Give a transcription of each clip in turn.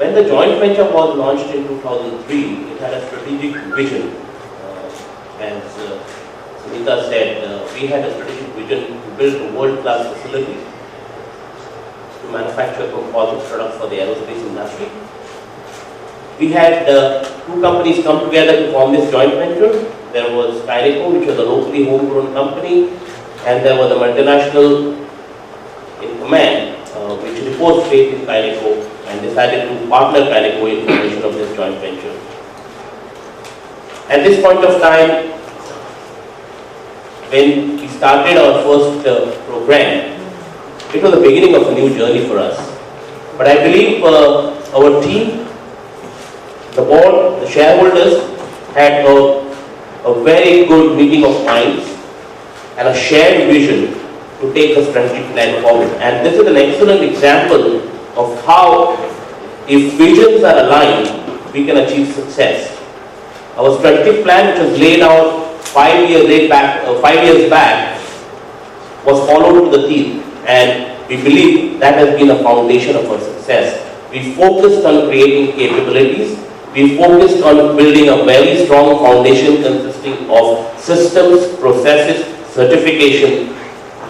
When the joint venture was launched in 2003, it had a strategic vision. As Sunita said, we had a strategic vision to build a world-class facility to manufacture composite products for the aerospace industry. We had two companies come together to form this joint venture. There was Kyneco, which was a locally homegrown company, and there was a multinational in command, which reposed faith in Kyneco and decided to partner Kyneco in formation of this joint venture. At this point of time, when we started our first program, it was the beginning of a new journey for us. But I believe our team, the board, the shareholders had a very good meeting of minds and a shared vision to take a strategic plan forward. And this is an excellent example of how, if visions are aligned, we can achieve success. Our strategic plan, which was laid out 5 years back, was followed to the teeth, and we believe that has been a foundation of our success. We focused on creating capabilities. We focused on building a very strong foundation consisting of systems, processes, certification,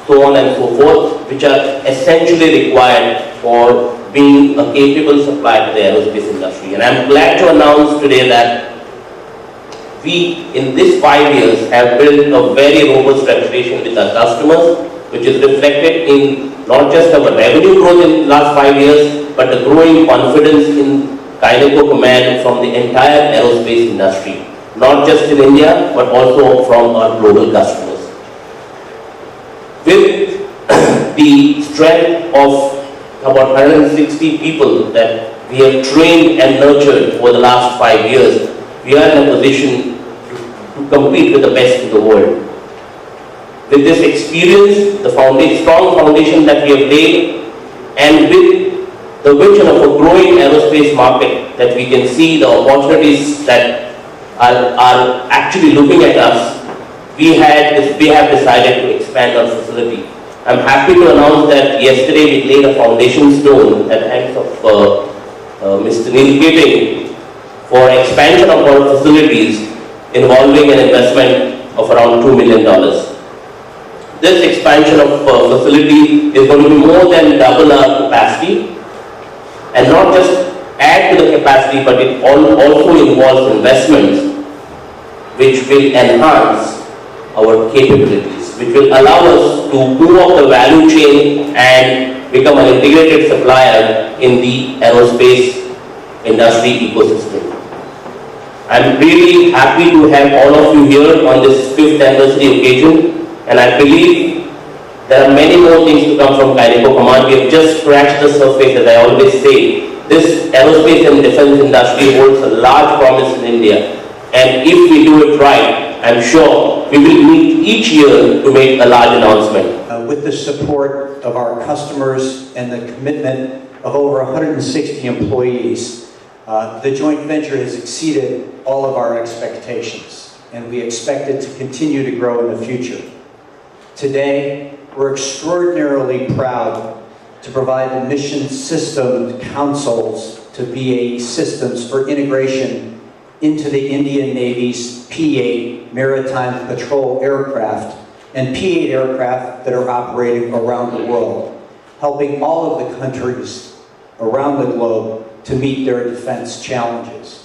so on and so forth, which are essentially required for being a capable supplier to the aerospace industry. And I'm glad to announce today that we, in these 5 years, have built a very robust reputation with our customers, which is reflected in not just our revenue growth in the last 5 years, but the growing confidence in Kyneco command from the entire aerospace industry, not just in India, but also from our global customers. With the strength of about 160 people that we have trained and nurtured over the last 5 years, we are in a position to compete with the best in the world. With this experience, the strong foundation that we have laid, and with the vision of a growing aerospace market, that we can see the opportunities that are actually looking at us, we have decided to expand our facility. I'm happy to announce that yesterday we laid a foundation stone at the hands of Mr. Neil Keating for expansion of our facilities involving an investment of around $2 million. This expansion of facility is going to be more than double our capacity, and not just add to the capacity, but it also involves investments which will enhance our capabilities, which will allow us to move up the value chain and become an integrated supplier in the aerospace industry ecosystem. I'm really happy to have all of you here on this 5th anniversary occasion, and I believe there are many more things to come from Kyneco Command. We have just scratched the surface, as I always say. This aerospace and defense industry holds a large promise in India, and if we do it right, I'm sure we will meet each year to make a large announcement. With the support of our customers and the commitment of over 160 employees, the joint venture has exceeded all of our expectations, and we expect it to continue to grow in the future. Today, we're extraordinarily proud to provide mission system consoles to BAE Systems for integration into the Indian Navy's P-8 maritime patrol aircraft and P-8 aircraft that are operating around the world, helping all of the countries around the globe to meet their defense challenges.